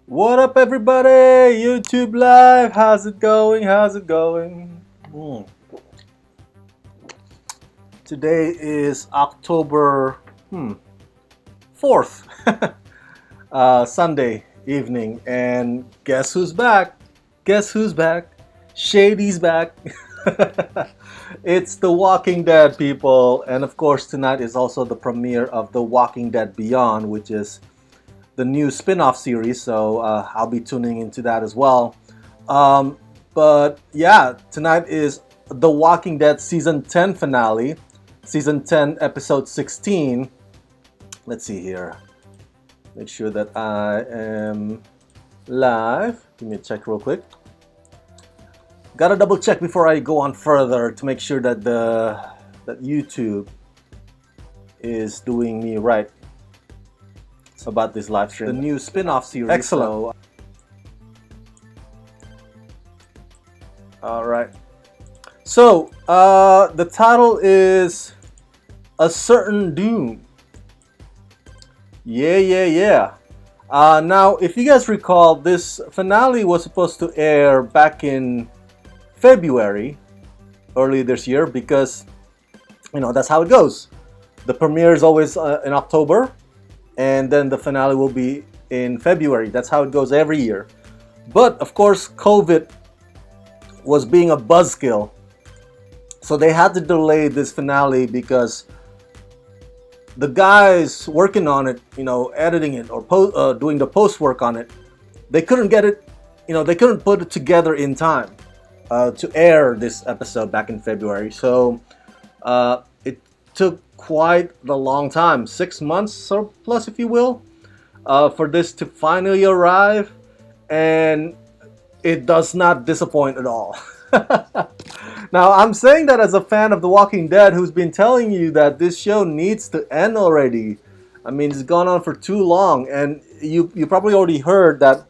What up, everybody? YouTube Live. How's it going? How's it going? Today is October 4th, Sunday evening. And guess who's back? Guess who's back? Shady's back. It's The Walking Dead, people. And of course, tonight is also the premiere of The Walking Dead Beyond, which is the new spin-off series, so I'll be tuning into that as well. But yeah, tonight is The Walking Dead Season 10 finale, Season 10, Episode 16. Let's see here. Make sure that I am live. Give me a check real quick. Gotta double check before I go on further to make sure that that YouTube is doing me right about this live stream. The new spin-off series. Excellent. So, all right. So the title is A Certain Doom. Yeah. Now, if you guys recall, this finale was supposed to air back in February, early this year, because that's how it goes. The premiere is always in October, and then the finale will be in February. That's how it goes every year. But of course, COVID was being a buzzkill, so they had to delay this finale because the guys working on it, editing it or doing the post work on it, they couldn't get it, they couldn't put it together in time to air this episode back in February. So it took quite a long time, 6 months or plus, if you will, for this to finally arrive, and it does not disappoint at all. Now, I'm saying that as a fan of The Walking Dead who's been telling you that this show needs to end already. I mean, it's gone on for too long, and you probably already heard that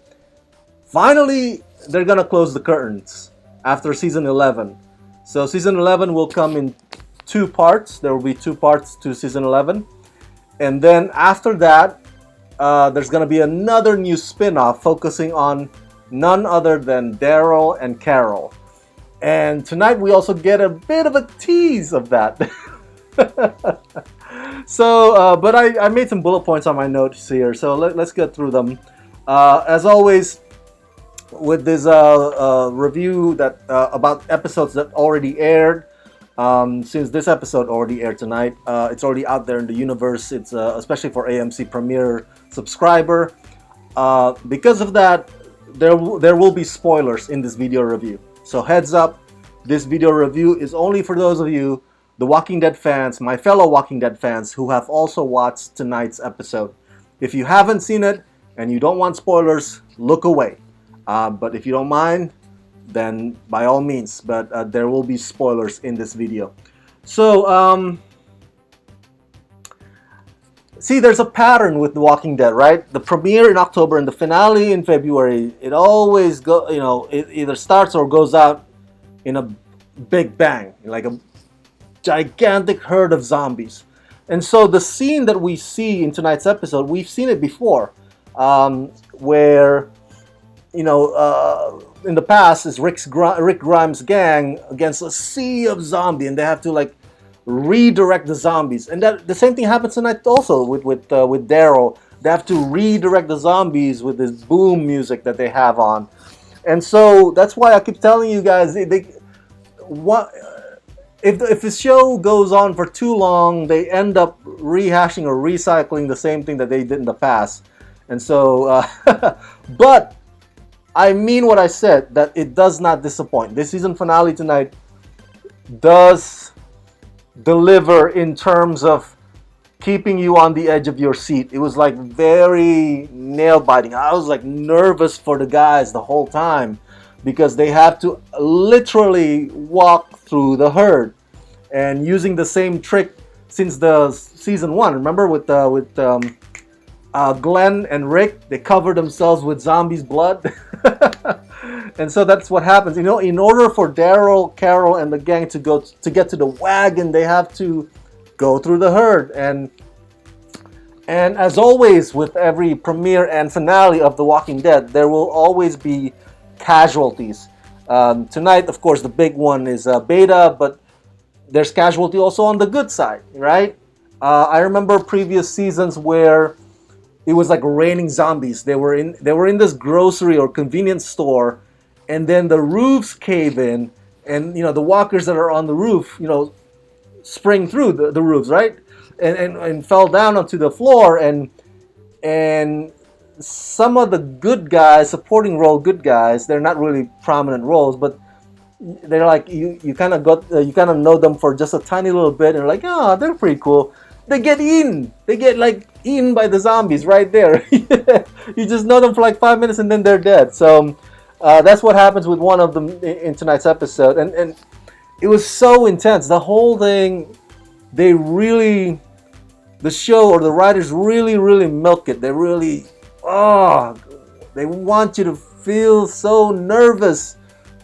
finally they're gonna close the curtains after season 11. So season 11 will come in 2 parts. There will be 2 parts to season 11, and then after that there's going to be another new spin-off focusing on none other than Daryl and Carol. And tonight we also get a bit of a tease of that. So but I made some bullet points on my notes here, so let's get through them. As always with this review that about episodes that already aired. Since this episode already aired tonight, it's already out there in the universe. It's especially for AMC Premiere subscriber. Because of that, there will be spoilers in this video review. So heads up, this video review is only for those of you, the Walking Dead fans, my fellow Walking Dead fans, who have also watched tonight's episode. If you haven't seen it and you don't want spoilers, look away. But if you don't mind, then by all means, but there will be spoilers in this video. So see, there's a pattern with The Walking Dead, right? The premiere in October and the finale in February, it always it either starts or goes out in a big bang, like a gigantic herd of zombies. And so the scene that we see in tonight's episode, we've seen it before, where in the past is Rick Grimes' gang against a sea of zombies, and they have to redirect the zombies. And that the same thing happens tonight also with Daryl. They have to redirect the zombies with this boom music that they have on. And so that's why I keep telling you guys, if the show goes on for too long, they end up rehashing or recycling the same thing that they did in the past. And so, but I mean what I said, that it does not disappoint. This season finale tonight does deliver in terms of keeping you on the edge of your seat. It was very nail-biting. I was nervous for the guys the whole time because they have to literally walk through the herd, and using the same trick since the season 1. Remember with Glenn and Rick, they cover themselves with zombies' blood. And so that's what happens. In order for Daryl, Carol, and the gang to get to the wagon, they have to go through the herd. And And as always, with every premiere and finale of The Walking Dead, there will always be casualties. Tonight, of course, the big one is Beta, but there's casualty also on the good side, right? I remember previous seasons where it was like raining zombies. They were in this grocery or convenience store, and then the roofs cave in, and the walkers that are on the roof, spring through the roofs, right? And fell down onto the floor, and some of the good guys, supporting role good guys, they're not really prominent roles, but they're like you kind of got you kind of know them for just a tiny little bit, and you're like, oh, they're pretty cool. They get like eaten by the zombies right there. You just know them for like 5 minutes, and then they're dead. So that's what happens with one of them in tonight's episode, and it was so intense. The whole thing, they really, the show or the writers really, really milk it. They really, they want you to feel so nervous,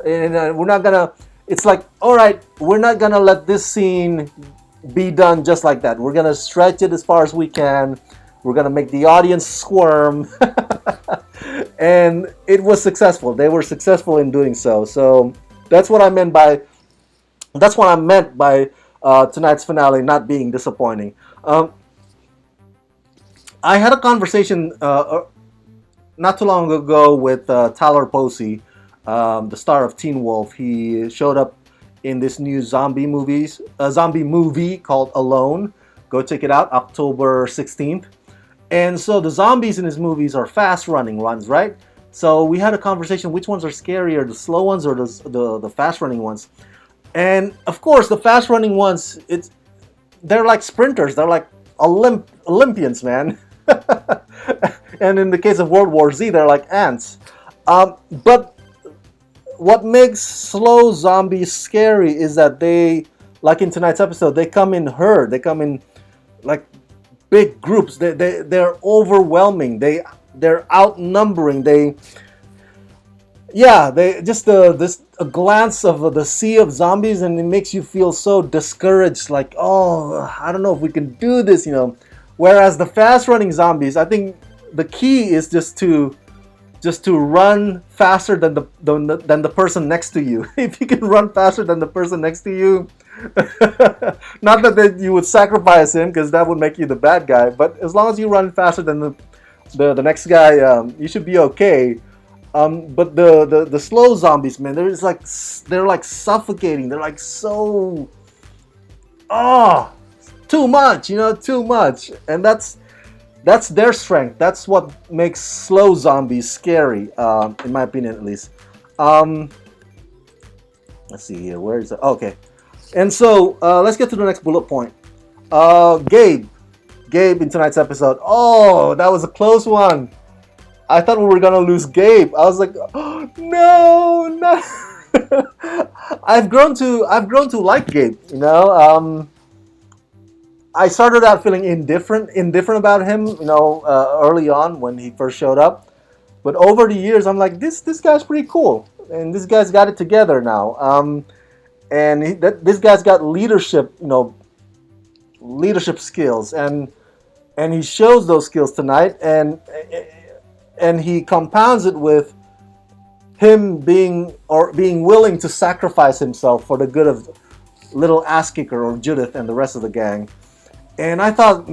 and we're not gonna. It's like, all right, we're not gonna let this scene be done just like that. We're gonna stretch it as far as we can. We're gonna make the audience squirm, and it was successful. They were successful in doing so. So that's what I meant by tonight's finale not being disappointing. I had a conversation not too long ago with Tyler Posey, the star of Teen Wolf. He showed up in this new zombie movie called Alone. Go check it out, October 16th. And so the zombies in his movies are fast-running ones, right? So we had a conversation, which ones are scarier, the slow ones or the fast-running ones? And of course, the fast-running ones, they're like sprinters. They're like Olympians, man. And in the case of World War Z, they're like ants. But what makes slow zombies scary is that they, like in tonight's episode, they come in herd. They come in like big groups. They're overwhelming. They're outnumbering. They just a glance of the sea of zombies, and it makes you feel so discouraged. Like, oh, I don't know if we can do this, Whereas the fast-running zombies, I think the key is just to run faster than the person next to you. If you can run faster than the person next to you, not that you would sacrifice him, because that would make you the bad guy. But as long as you run faster than the next guy, you should be okay. But the slow zombies, man, they're like suffocating. They're like so, too much, too much, and that's their strength. That's what makes slow zombies scary, in my opinion, at least. Let's see here. Where is it? Okay, and so let's get to the next bullet point. Gabe in tonight's episode. Oh, that was a close one. I thought we were gonna lose Gabe. I was like, oh, no. I've grown to like Gabe. I started out feeling indifferent about him. Early on when he first showed up, but over the years, I'm like, this guy's pretty cool, and this guy's got it together now. And this guy's got leadership skills, and he shows those skills tonight, and he compounds it with him being willing to sacrifice himself for the good of little ass kicker or Judith and the rest of the gang. And I thought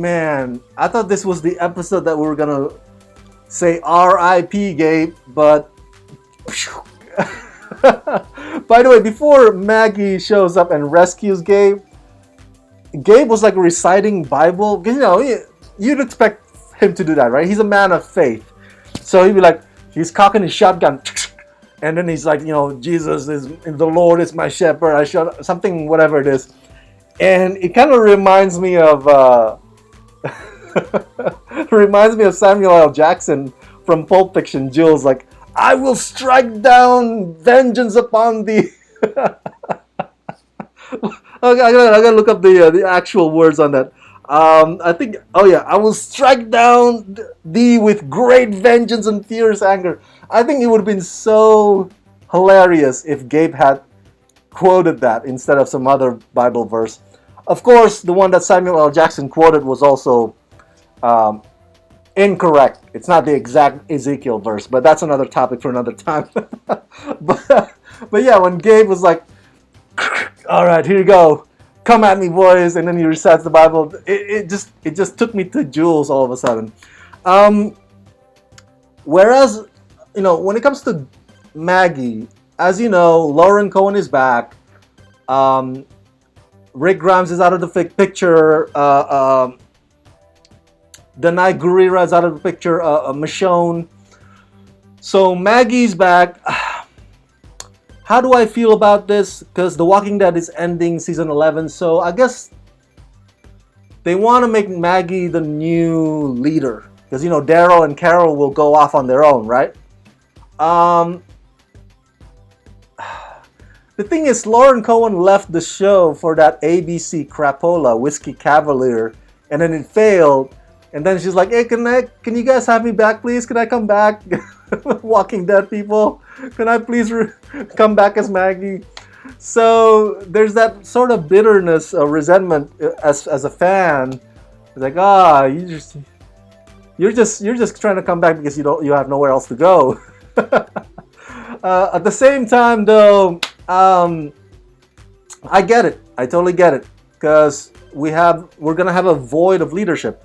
this was the episode that we were gonna say R.I.P. Gabe, but by the way, before Maggie shows up and rescues Gabe was like reciting Bible, because you'd expect him to do that, right? He's a man of faith. So he'd be like, he's cocking his shotgun, and then he's like, Jesus is the Lord is my shepherd. I shot something, whatever it is, and it kind of reminds me of Samuel L. Jackson from Pulp Fiction. Jules, like, I will strike down vengeance upon thee. Okay, I gotta look up the actual words on that. I think, I will strike down thee with great vengeance and fierce anger. I think it would have been so hilarious if Gabe had quoted that instead of some other Bible verse. Of course, the one that Samuel L. Jackson quoted was also um, incorrect. It's not the exact Ezekiel verse, but that's another topic for another time. But yeah, when Gabe was like, "All right, here you go, come at me, boys," and then he recites the Bible, it just took me to Jules all of a sudden. Um, Whereas, when it comes to Maggie, as you know, Lauren Cohen is back. Um, Rick Grimes is out of the picture. Danai Gurira is out of the picture. Michonne. So Maggie's back. How do I feel about this? Because The Walking Dead is ending season 11, so I guess they want to make Maggie the new leader. Because Daryl and Carol will go off on their own, right? Um, the thing is, Lauren Cohen left the show for that ABC crapola, Whiskey Cavalier, and then it failed. And then she's like, "Hey, can you guys have me back, please? Can I come back? Walking Dead people, can I please come back as Maggie?" So there's that sort of bitterness, resentment as a fan. It's like, you're just trying to come back because you have nowhere else to go. At the same time, though, I get it. I totally get it because we're gonna have a void of leadership.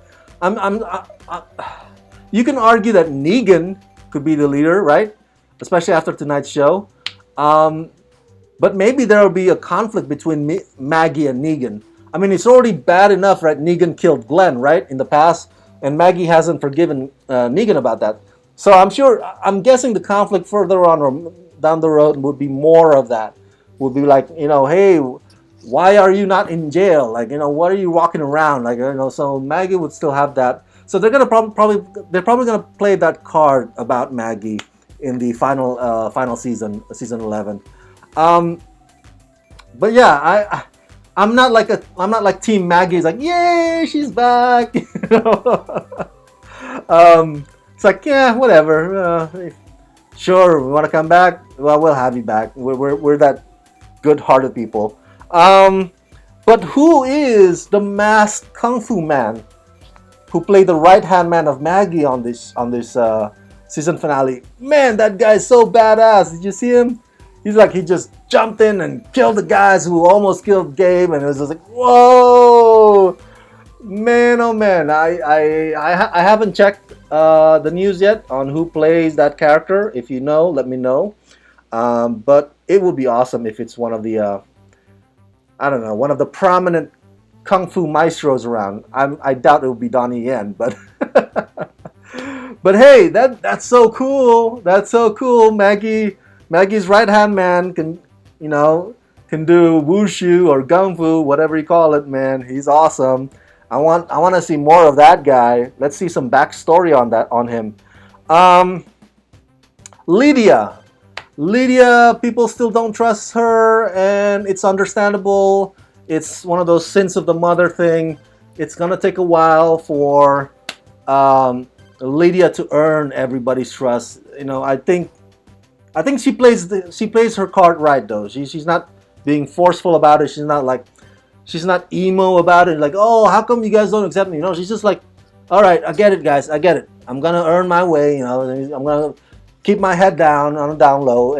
You can argue that Negan could be the leader, right? Especially after tonight's show. But maybe there will be a conflict between Maggie and Negan. I mean, it's already bad enough, right? Negan killed Glenn, right, in the past, and Maggie hasn't forgiven Negan about that. So I'm guessing the conflict further on or down the road would be more of that. Would be like, hey, why are you not in jail? Like, what are you walking around? Like, so Maggie would still have that. So they're gonna they're probably gonna play that card about Maggie in the final season 11. But yeah, I'm not like Team Maggie. It's like, yay, she's back. It's like, yeah, whatever. Sure, we want to come back. Well, we'll have you back. We're that good-hearted people. But who is the masked kung fu man who played the right-hand man of Maggie on this season finale? Man, that guy's so badass. Did you see him? He's like, he just jumped in and killed the guys who almost killed Gabe, and it was just like, whoa, man, oh man. I haven't checked the news yet on who plays that character. If you know, let me know. But it would be awesome if it's one of the I don't know, one of the prominent kung fu maestros around. I doubt it would be Donnie Yen, but but hey, that's so cool. That's so cool. Maggie's right hand man can do wushu or gung fu, whatever you call it, man. He's awesome. I want to see more of that guy. Let's see some backstory on him. Lydia. People still don't trust her, and it's understandable. It's one of those sins of the mother thing. It's gonna take a while for Lydia to earn everybody's trust. I think she plays her card right though. She's not being forceful about it. She's not emo about it. Like, oh, how come you guys don't accept me? She's just like, all right, I get it, guys. I get it. I'm gonna earn my way. I'm gonna keep my head down on a down low.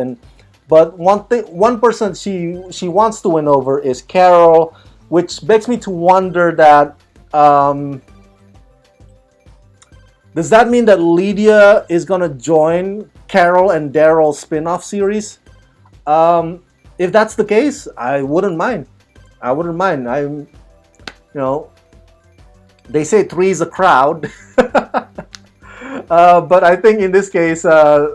But one person she wants to win over is Carol, which begs me to wonder that does that mean that Lydia is gonna join Carol and Daryl's spin-off series? If that's the case, I wouldn't mind. They say three is a crowd. But I think in this case,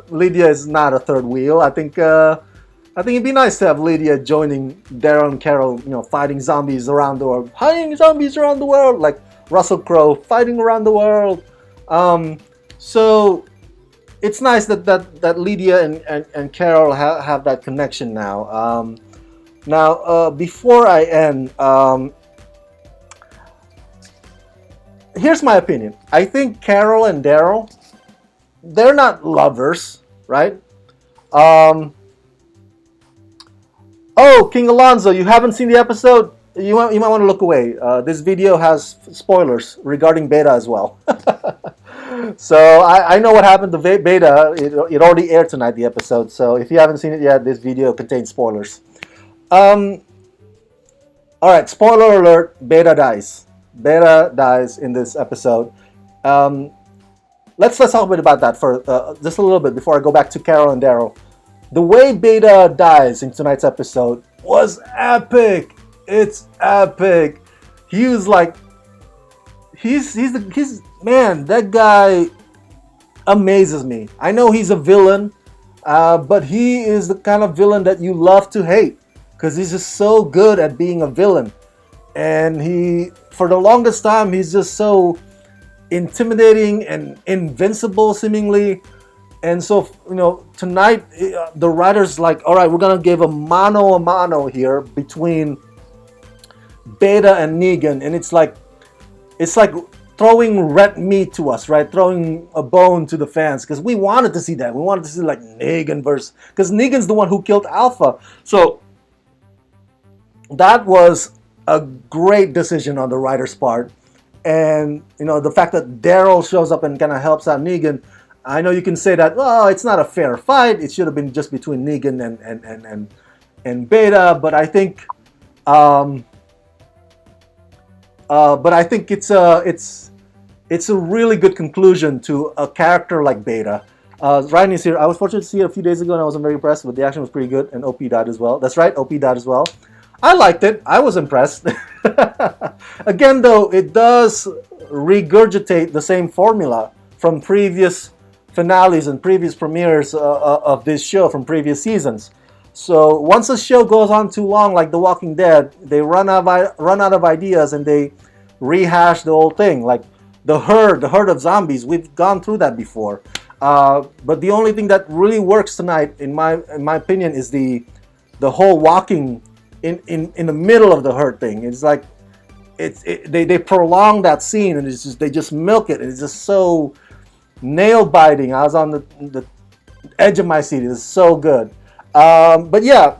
Lydia is not a third wheel. I think it'd be nice to have Lydia joining Daryl and Carol, fighting zombies around the world. Fighting zombies around the world, like Russell Crowe fighting around the world. So it's nice that Lydia and Carol have that connection now. Now, before I end, here's my opinion. I think Carol and Daryl, they're not lovers, right? Oh, King Alonzo, you haven't seen the episode? you might want to look away. This video has spoilers regarding Beta as well. So I know what happened to Beta. It already aired tonight, the episode. So if you haven't seen it yet, this video contains spoilers. Um, all right, spoiler alert: Beta dies. Beta dies in this episode. Um, let's talk a bit about that for just a little bit before I go back to Carol and Daryl. The way Beta dies in tonight's episode was epic. It's epic. He was like, he's man. That guy amazes me. I know he's a villain, but he is the kind of villain that you love to hate because he's just so good at being a villain. And he, for the longest time, he's just so intimidating and invincible, seemingly. And so, tonight the writers like, all right, we're gonna give a mano a mano here between Beta and Negan, and it's like throwing red meat to us, right? Throwing a bone to the fans because we wanted to see that. We wanted to see like Negan versus, because Negan's the one who killed Alpha. So that was a great decision on the writer's part, and the fact that Daryl shows up and kind of helps out Negan. I know you can say that, well, it's not a fair fight. It should have been just between Negan and Beta, but I think. But I think it's a really good conclusion to a character like Beta. Ryan is here. I was fortunate to see it a few days ago and I wasn't very impressed, but the action was pretty good, and OP died as well. That's right, OP died as well. I liked it. I was impressed. Again, though, it does regurgitate the same formula from previous finales and previous premieres of this show from previous seasons. So once a show goes on too long, like The Walking Dead, they run out of ideas and they rehash the whole thing. Like the herd of zombies. We've gone through that before. But the only thing that really works tonight, in my opinion, is the whole walking in the middle of the herd thing. It's like they prolong that scene and they just milk it. And it's just so nail biting. I was on the edge of my seat. It's so good. But yeah,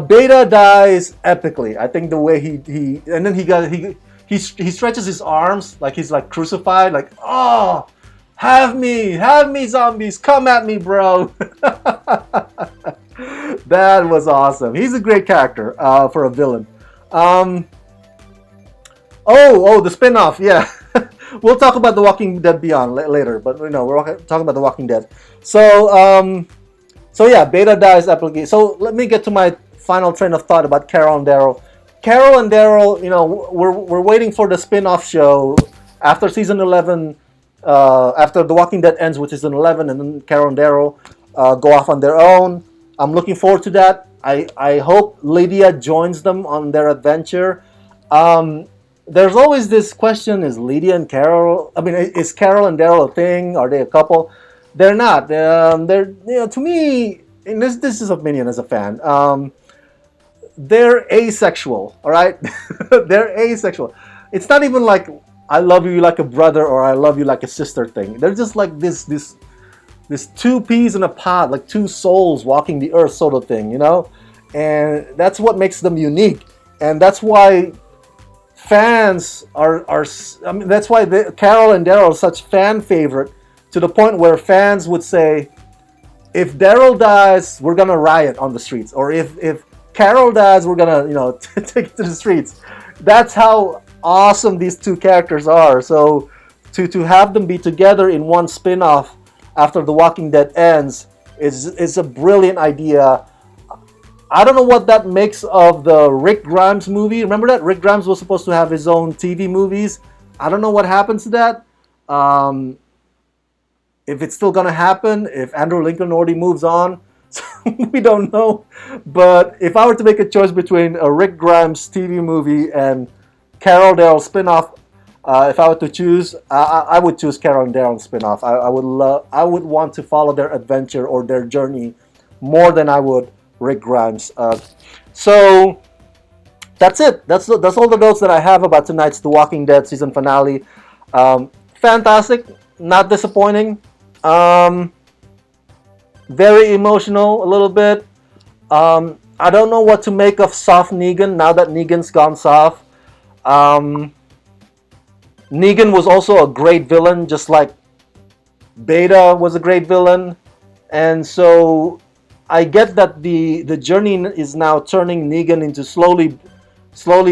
Beta dies epically. I think the way he and then he stretches his arms like he's like crucified, like, oh, have me zombies, come at me, bro. That was awesome. He's a great character for a villain. The spin-off, yeah. We'll talk about The Walking Dead Beyond later, but we're talking about The Walking Dead. So yeah, Beta dies epically. So let me get to my final train of thought about Carol and Daryl. Carol and Daryl, we're waiting for the spin-off show after season 11, after The Walking Dead ends with season 11, and then Carol and Daryl go off on their own. I'm looking forward to that. I hope Lydia joins them on their adventure. There's always this question: is Lydia and Carol? I mean, is Carol and Daryl a thing? Are they a couple? They're not. They're to me, and this is opinion as a fan. They're asexual. All right, they're asexual. It's not even like I love you like a brother or I love you like a sister thing. They're just like this two peas in a pod, like two souls walking the earth sort of thing, and that's what makes them unique, and that's why fans are. I mean, that's why Carol and Daryl are such fan favorite, to the point where fans would say, if Daryl dies, we're gonna riot on the streets, or if Carol dies, we're gonna take it to the streets. That's how awesome these two characters are. So to have them be together in one spin-off after The Walking Dead ends is a brilliant idea. I don't know what that makes of the Rick Grimes movie. Remember that? Rick Grimes was supposed to have his own TV movies. I don't know what happens to that. If it's still going to happen, if Andrew Lincoln already moves on, we don't know. But if I were to make a choice between a Rick Grimes TV movie and Carol Daryl spinoff, if I were to choose, I would choose Carol and Daryl spinoff. I would want to follow their adventure or their journey more than I would Rick Grimes. So that's it. That's all the notes that I have about tonight's The Walking Dead season finale. Fantastic, not disappointing. Very emotional a little bit. I don't know what to make of soft Negan now that Negan's gone soft. Um, Negan was also a great villain, just like Beta was a great villain, and so I get that the journey is now turning Negan into slowly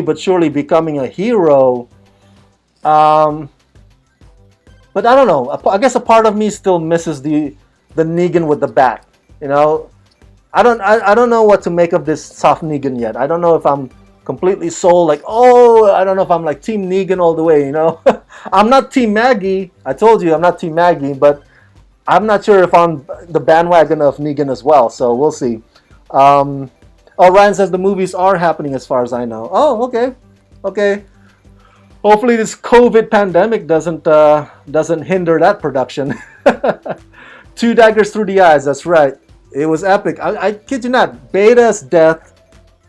but surely becoming a hero. Um, but I don't know. I guess a part of me still misses the Negan with the bat. You know, I don't know what to make of this soft Negan yet. I don't know if I'm completely sold. Like, oh, I don't know if I'm like Team Negan all the way. You know, I'm not Team Maggie. I told you I'm not Team Maggie, but I'm not sure if I'm the bandwagon of Negan as well. So we'll see. Um, oh, Ryan says the movies are happening as far as I know. Oh, okay, okay. Hopefully this COVID pandemic doesn't hinder that production. Two daggers through the eyes. That's right. It was epic. I kid you not. Beta's death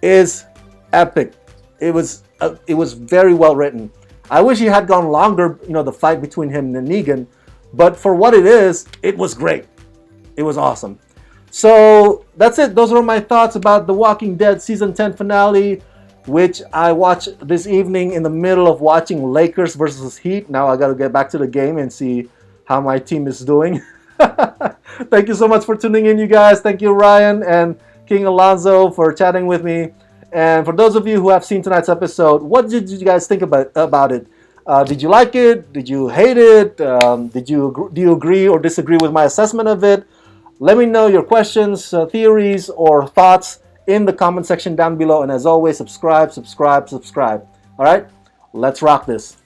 is epic. It was very well written. I wish he had gone longer. You know, the fight between him and Negan, but for what it is, it was great. It was awesome. So that's it. Those were my thoughts about The Walking Dead season 10 finale, which I watched this evening in the middle of watching Lakers versus Heat. Now I got to get back to the game and see how my team is doing. Thank you so much for tuning in, you guys. Thank you, Ryan and King Alonzo, for chatting with me. And for those of you who have seen tonight's episode, what did you guys think about it? Did you like it? Did you hate it? Do you agree or disagree with my assessment of it? Let me know your questions, theories, or thoughts in the comment section down below. And as always, subscribe. All right, let's rock this.